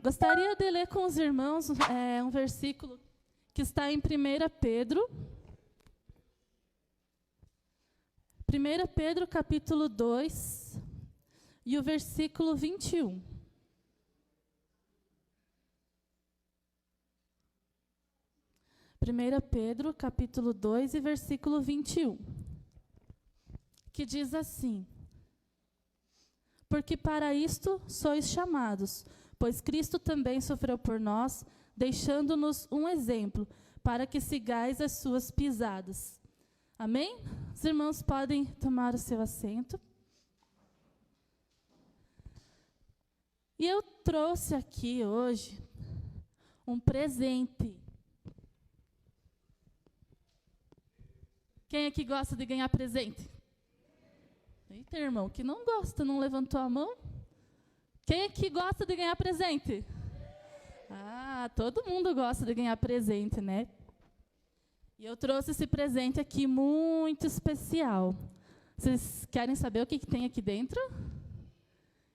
Gostaria de ler com os irmãos um versículo que está em 1 Pedro. 1 Pedro, capítulo 2, e o versículo 21. Primeira Pedro, capítulo 2 e versículo 21, que diz assim: Porque para isto sois chamados, pois Cristo também sofreu por nós, deixando-nos um exemplo, para que sigais as suas pisadas. Amém? Os irmãos podem tomar o seu assento. E eu trouxe aqui hoje um presente. Quem aqui gosta de ganhar presente? Eita, irmão, que não gosta, não levantou a mão? Quem aqui gosta de ganhar presente? Ah, todo mundo gosta de ganhar presente, né? E eu trouxe esse presente aqui muito especial. Vocês querem saber o que tem aqui dentro?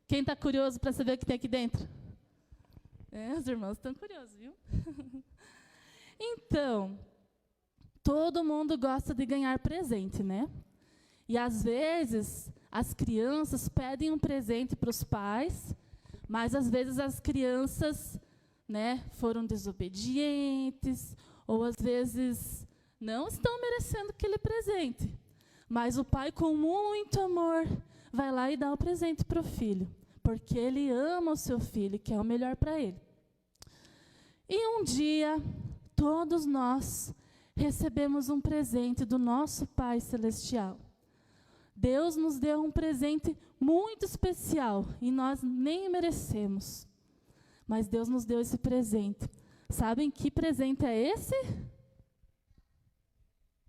Quem está curioso para saber o que tem aqui dentro? Os irmãos estão curiosos, viu? Então, todo mundo gosta de ganhar presente, né? E, às vezes, as crianças pedem um presente para os pais, mas, às vezes, as crianças, né, foram desobedientes, ou, às vezes, não estão merecendo aquele presente. Mas o pai, com muito amor, vai lá e dá o presente para o filho, porque ele ama o seu filho e quer o melhor para ele. E um dia, todos nós recebemos um presente do nosso Pai Celestial. Deus nos deu um presente muito especial e nós nem merecemos. Mas Deus nos deu esse presente. Sabem que presente é esse?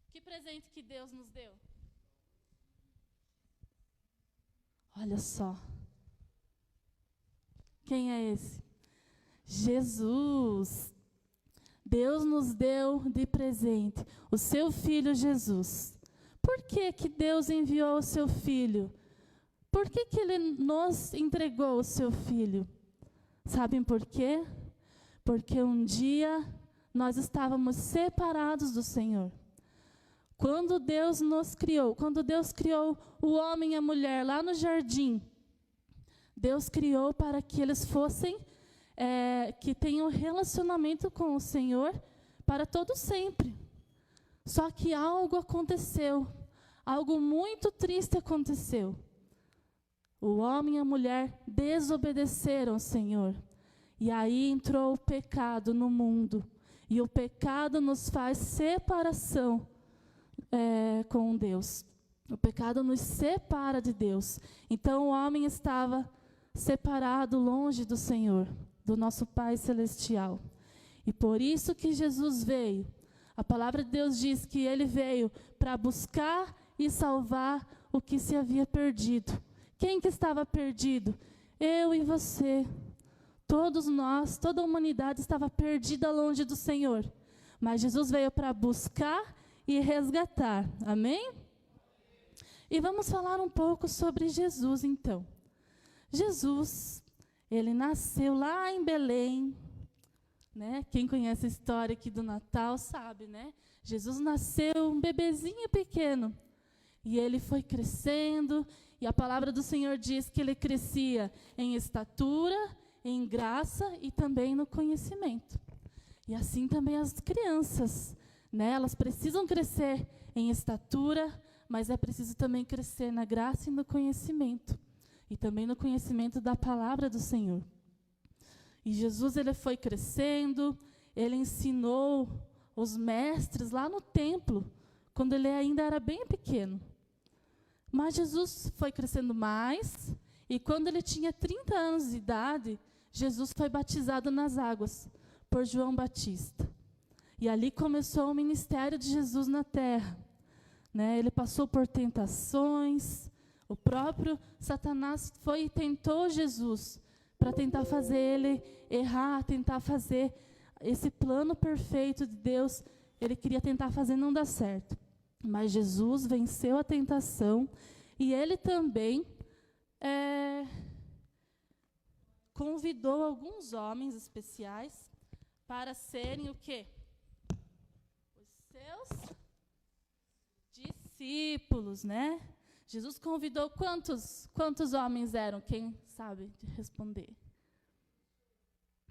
Que presente que Deus nos deu? Olha só. Quem é esse? Jesus. Deus nos deu de presente o seu Filho Jesus. Por que que Deus enviou o seu Filho? Por que que Ele nos entregou o seu Filho? Sabem por quê? Porque um dia nós estávamos separados do Senhor. Quando Deus nos criou, quando Deus criou o homem e a mulher lá no jardim, Deus criou para que eles fossem que tenham relacionamento com o Senhor para todo sempre. Só que algo aconteceu, algo muito triste aconteceu. O homem e a mulher desobedeceram ao Senhor. E aí entrou o pecado no mundo. E o pecado nos faz separação com Deus. O pecado nos separa de Deus. Então o homem estava separado, longe do Senhor, do nosso Pai Celestial. E por isso que Jesus veio. A palavra de Deus diz que Ele veio para buscar e salvar o que se havia perdido. Quem que estava perdido? Eu e você. Todos nós, toda a humanidade estava perdida longe do Senhor. Mas Jesus veio para buscar e resgatar. Amém? E vamos falar um pouco sobre Jesus, então. Jesus, Ele nasceu lá em Belém, né? Quem conhece a história aqui do Natal sabe, né? Jesus nasceu um bebezinho pequeno. E Ele foi crescendo, e a palavra do Senhor diz que Ele crescia em estatura, em graça e também no conhecimento. E assim também as crianças, né? Elas precisam crescer em estatura, mas é preciso também crescer na graça e no conhecimento. E também no conhecimento da palavra do Senhor. E Jesus, Ele foi crescendo, Ele ensinou os mestres lá no templo, quando Ele ainda era bem pequeno. Mas Jesus foi crescendo mais, e quando Ele tinha 30 anos de idade, Jesus foi batizado nas águas por João Batista. E ali começou o ministério de Jesus na terra. Né? Ele passou por tentações. O próprio Satanás foi e tentou Jesus para tentar fazer ele errar, tentar fazer esse plano perfeito de Deus. Ele queria tentar fazer, não dá certo. Mas Jesus venceu a tentação e Ele também convidou alguns homens especiais para serem o quê? Os seus discípulos, né? Jesus convidou quantos homens eram? Quem sabe responder?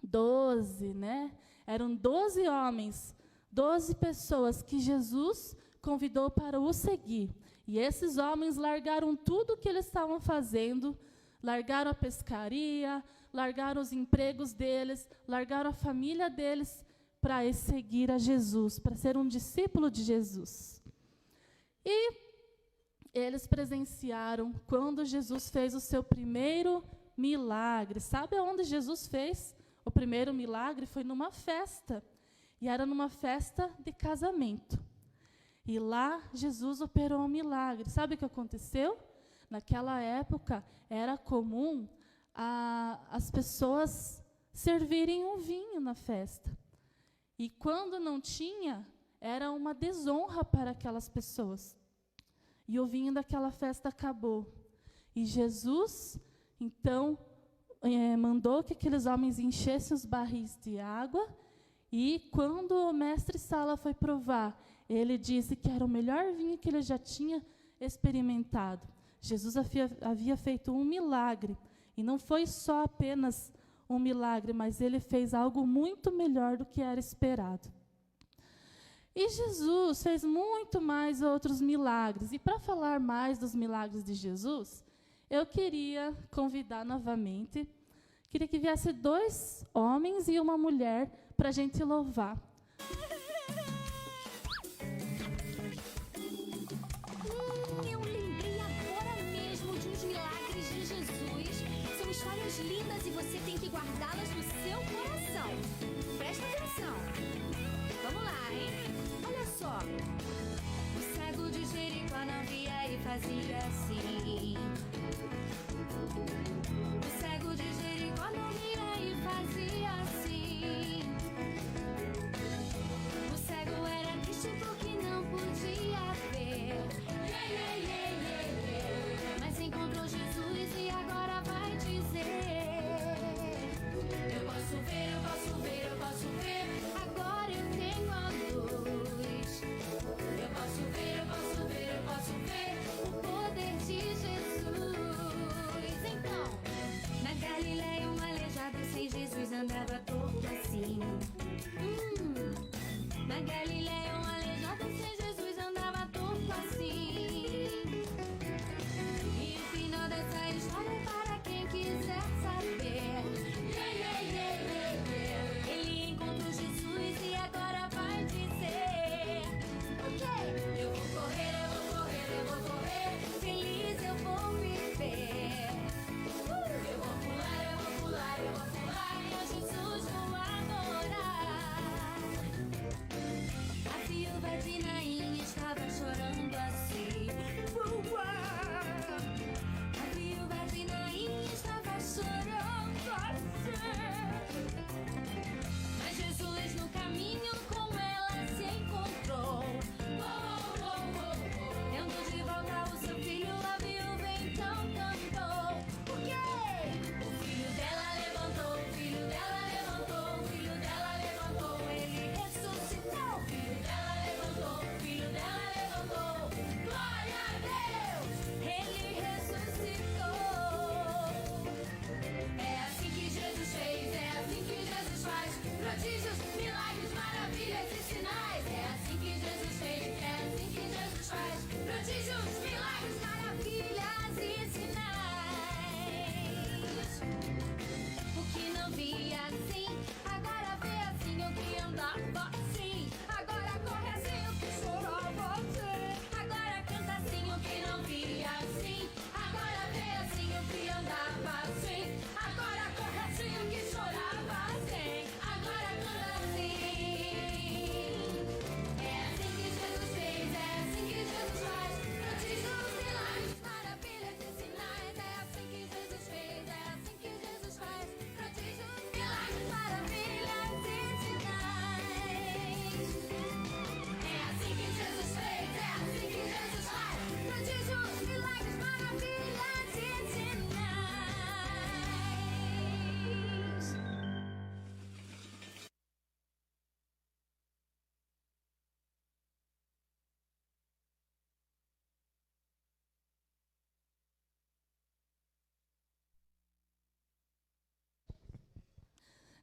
12, né? Eram 12 homens, 12 pessoas que Jesus convidou para o seguir. E esses homens largaram tudo o que eles estavam fazendo, largaram a pescaria, largaram os empregos deles, largaram a família deles para seguir a Jesus, para ser um discípulo de Jesus. E eles presenciaram quando Jesus fez o seu primeiro milagre. Sabe aonde Jesus fez o primeiro milagre? Foi numa festa. E era numa festa de casamento. E lá Jesus operou um milagre. Sabe o que aconteceu? Naquela época era comum as pessoas servirem um vinho na festa. E quando não tinha, era uma desonra para aquelas pessoas. E o vinho daquela festa acabou. E Jesus, então, mandou que aqueles homens enchessem os barris de água. E quando o mestre Sala foi provar, ele disse que era o melhor vinho que ele já tinha experimentado. Jesus havia feito um milagre. E não foi só apenas um milagre, mas ele fez algo muito melhor do que era esperado. E Jesus fez muito mais outros milagres. E para falar mais dos milagres de Jesus, eu queria convidar novamente, queria que viesse 2 homens e uma mulher para a gente louvar. Eu lembrei agora mesmo de uns milagres de Jesus. São histórias lindas e você tem que guardá-las no seu coração. Presta atenção. Vamos lá, hein? Olha só. O cego de Jericó não via e fazia assim. O cego de Jericó não via e fazia assim. O cego era triste porque não podia ver. Mas encontrou Jesus e agora vai dizer: eu posso ver, eu posso ver, eu posso ver. Agora eu tenho a luz. Eu posso ver, eu posso ver, eu posso ver o poder de Jesus. Então, na Galileia um aleijado sem Jesus andava torto assim. Na Galileia um aleijado sem Jesus andava torto assim. E o final dessa história é para quem quiser saber. Ele encontrou Jesus e agora vai dizer: ok, eu vou correr, eu vou correr, eu vou correr. Feliz eu vou viver. Eu vou pular, eu vou pular, eu vou pular. E a Jesus vou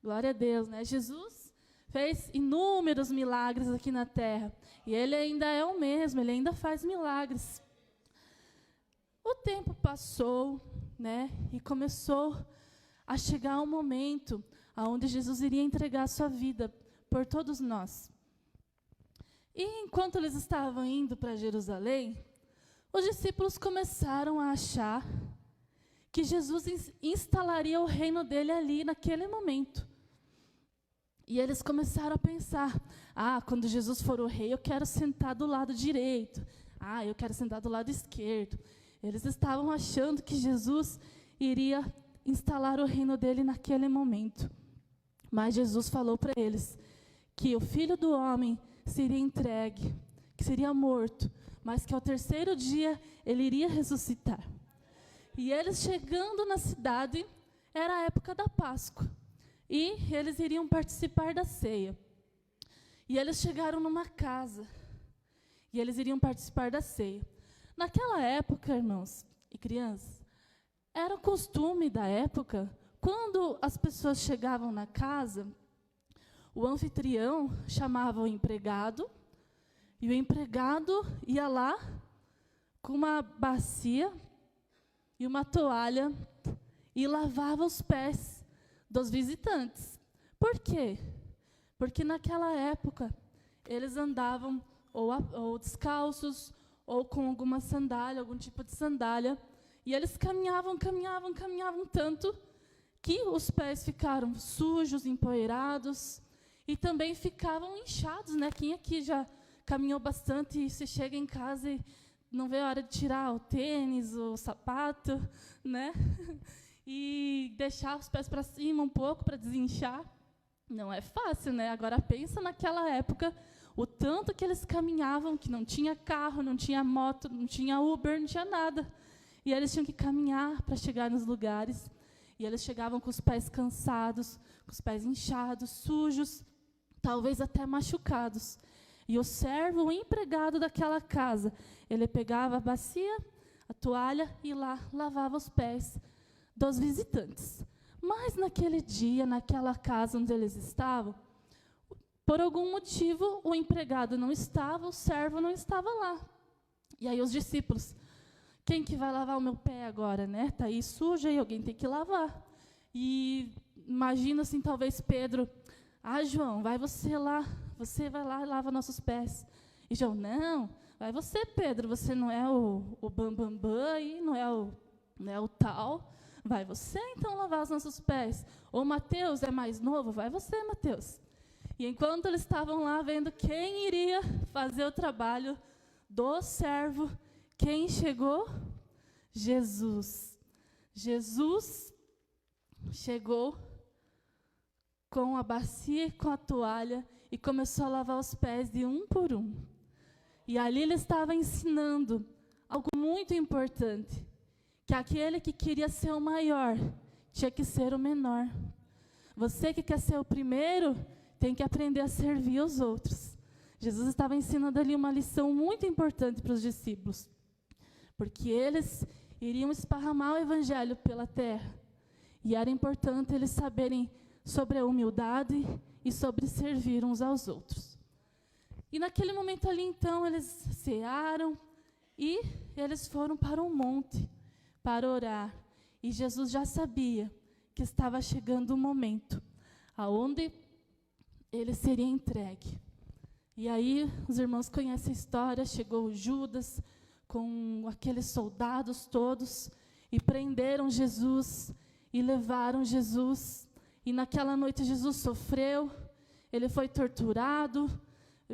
Glória a Deus, né? Jesus fez inúmeros milagres aqui na terra. E ele ainda é o mesmo, ele ainda faz milagres. O tempo passou, né? E começou a chegar um momento onde Jesus iria entregar a sua vida por todos nós. E enquanto eles estavam indo para Jerusalém, os discípulos começaram a achar que Jesus instalaria o reino dele ali, naquele momento. E eles começaram a pensar, quando Jesus for o rei, eu quero sentar do lado direito. Eu quero sentar do lado esquerdo. Eles estavam achando que Jesus iria instalar o reino dele naquele momento. Mas Jesus falou para eles que o Filho do Homem seria entregue, que seria morto, mas que ao terceiro dia ele iria ressuscitar. E eles chegando na cidade, era a época da Páscoa. E eles iriam participar da ceia. E eles chegaram numa casa. E eles iriam participar da ceia. Naquela época, irmãos e crianças, era o costume da época, quando as pessoas chegavam na casa, o anfitrião chamava o empregado, e o empregado ia lá com uma bacia e uma toalha e lavava os pés dos visitantes. Por quê? Porque naquela época eles andavam ou descalços ou com alguma sandália, algum tipo de sandália, e eles caminhavam tanto que os pés ficaram sujos, empoeirados, e também ficavam inchados, né? Quem aqui já caminhou bastante e se chega em casa e não vê a hora de tirar o tênis, o sapato, né? E deixar os pés para cima um pouco para desinchar. Não é fácil, né? Agora pensa naquela época, o tanto que eles caminhavam, que não tinha carro, não tinha moto, não tinha Uber, não tinha nada. E eles tinham que caminhar para chegar nos lugares. E eles chegavam com os pés cansados, com os pés inchados, sujos, talvez até machucados. E o servo, o empregado daquela casa, ele pegava a bacia, a toalha e lá lavava os pés dos visitantes. Mas naquele dia, naquela casa onde eles estavam, por algum motivo, o empregado não estava, o servo não estava lá. E aí os discípulos, quem que vai lavar o meu pé agora, né? Está aí sujo e alguém tem que lavar. E imagina assim, talvez Pedro, João, vai você lá, você vai lá e lava nossos pés. E João, não, vai você, Pedro, você não é o bambambam e não é o tal. Vai você, então, lavar os nossos pés. Ou Mateus é mais novo, vai você, Mateus. E enquanto eles estavam lá vendo quem iria fazer o trabalho do servo, quem chegou? Jesus. Jesus chegou com a bacia e com a toalha e começou a lavar os pés de um por um. E ali ele estava ensinando algo muito importante, que aquele que queria ser o maior tinha que ser o menor. Você que quer ser o primeiro tem que aprender a servir os outros. Jesus estava ensinando ali uma lição muito importante para os discípulos, porque eles iriam esparramar o evangelho pela terra, e era importante eles saberem sobre a humildade e sobre servir uns aos outros. E naquele momento ali, então, eles cearam e eles foram para um monte para orar. E Jesus já sabia que estava chegando o momento aonde ele seria entregue. E aí, os irmãos conhecem a história, chegou Judas com aqueles soldados todos e prenderam Jesus e levaram Jesus. E naquela noite Jesus sofreu, ele foi torturado,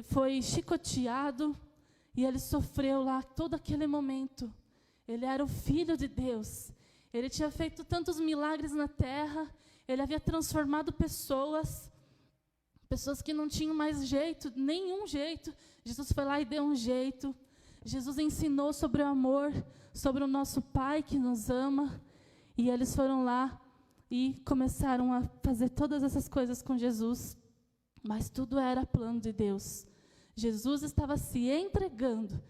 foi chicoteado, e ele sofreu lá todo aquele momento. Ele era o Filho de Deus. Ele tinha feito tantos milagres na terra, ele havia transformado pessoas que não tinham mais jeito, nenhum jeito. Jesus foi lá e deu um jeito. Jesus ensinou sobre o amor, sobre o nosso Pai que nos ama. E eles foram lá e começaram a fazer todas essas coisas com Jesus. Mas tudo era plano de Deus. Jesus estava se entregando.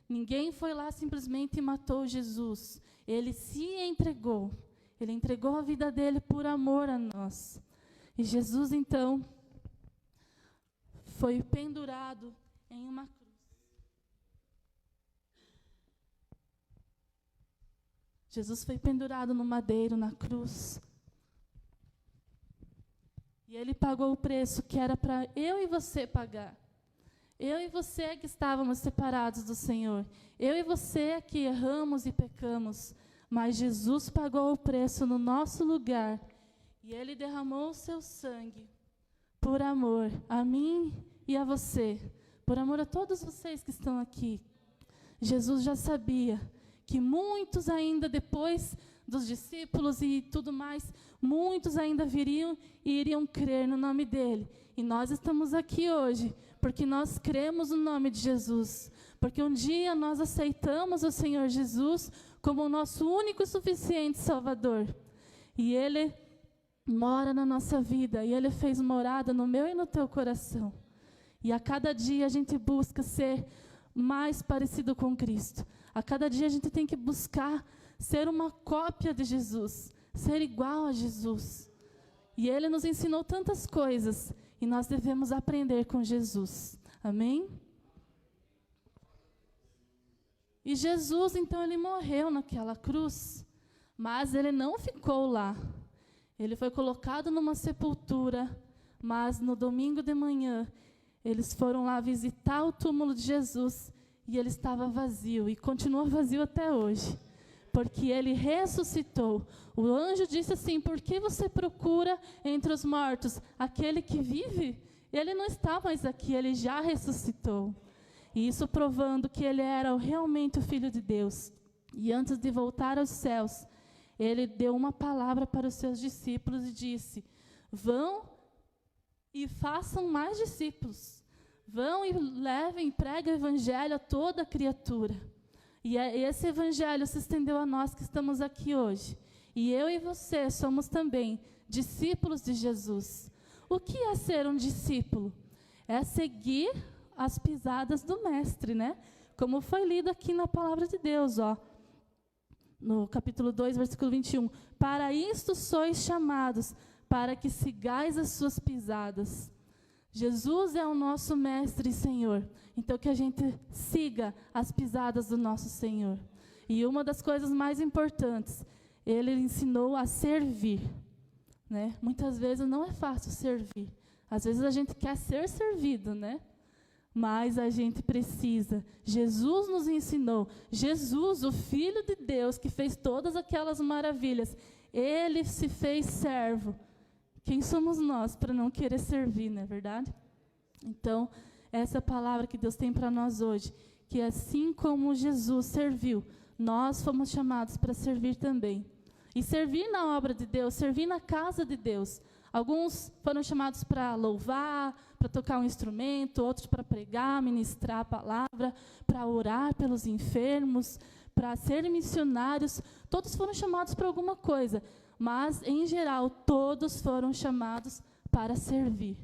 Ninguém foi lá simplesmente e matou Jesus. Ele se entregou. Ele entregou a vida dele por amor a nós. E Jesus, então, foi pendurado em uma cruz. Jesus foi pendurado no madeiro, na cruz. E ele pagou o preço que era para eu e você pagar. Eu e você que estávamos separados do Senhor. Eu e você que erramos e pecamos. Mas Jesus pagou o preço no nosso lugar. E ele derramou o seu sangue por amor a mim e a você. Por amor a todos vocês que estão aqui. Jesus já sabia que muitos ainda depois dos discípulos e tudo mais, muitos ainda viriam e iriam crer no nome dele. E nós estamos aqui hoje porque nós cremos no nome de Jesus. Porque um dia nós aceitamos o Senhor Jesus como o nosso único e suficiente Salvador. E ele mora na nossa vida. E ele fez morada no meu e no teu coração. E a cada dia a gente busca ser mais parecido com Cristo. A cada dia a gente tem que buscar ser uma cópia de Jesus, ser igual a Jesus. E ele nos ensinou tantas coisas, e nós devemos aprender com Jesus. Amém? E Jesus, então, ele morreu naquela cruz, mas ele não ficou lá. Ele foi colocado numa sepultura, mas no domingo de manhã, eles foram lá visitar o túmulo de Jesus, e ele estava vazio, e continua vazio até hoje. Porque ele ressuscitou. O anjo disse assim, por que você procura entre os mortos aquele que vive? Ele não está mais aqui, ele já ressuscitou. E isso provando que ele era realmente o Filho de Deus. E antes de voltar aos céus, ele deu uma palavra para os seus discípulos e disse, vão e façam mais discípulos. Vão e levem, preguem o evangelho a toda criatura. E esse evangelho se estendeu a nós que estamos aqui hoje. E eu e você somos também discípulos de Jesus. O que é ser um discípulo? É seguir as pisadas do mestre, né? Como foi lido aqui na palavra de Deus, ó. No capítulo 2, versículo 21. Para isto sois chamados, para que sigais as suas pisadas. Jesus é o nosso mestre e Senhor. Então, que a gente siga as pisadas do nosso Senhor. E uma das coisas mais importantes, ele ensinou a servir. Né? Muitas vezes não é fácil servir. Às vezes a gente quer ser servido, né? Mas a gente precisa. Jesus nos ensinou. Jesus, o Filho de Deus, que fez todas aquelas maravilhas, ele se fez servo. Quem somos nós para não querer servir, não é verdade? Então, essa é a palavra que Deus tem para nós hoje, que assim como Jesus serviu, nós fomos chamados para servir também. E servir na obra de Deus, servir na casa de Deus. Alguns foram chamados para louvar, para tocar um instrumento, outros para pregar, ministrar a palavra, para orar pelos enfermos, para ser missionários. Todos foram chamados para alguma coisa. Mas, em geral, todos foram chamados para servir,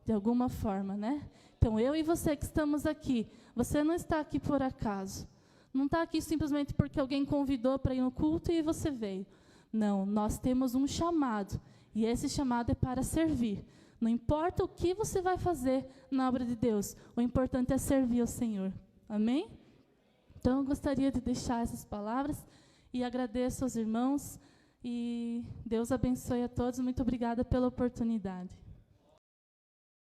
de alguma forma, né? Então, eu e você que estamos aqui, você não está aqui por acaso. Não está aqui simplesmente porque alguém convidou para ir no culto e você veio. Não, nós temos um chamado, e esse chamado é para servir. Não importa o que você vai fazer na obra de Deus, o importante é servir ao Senhor. Amém? Então, eu gostaria de deixar essas palavras e agradeço aos irmãos. E Deus abençoe a todos. Muito obrigada pela oportunidade.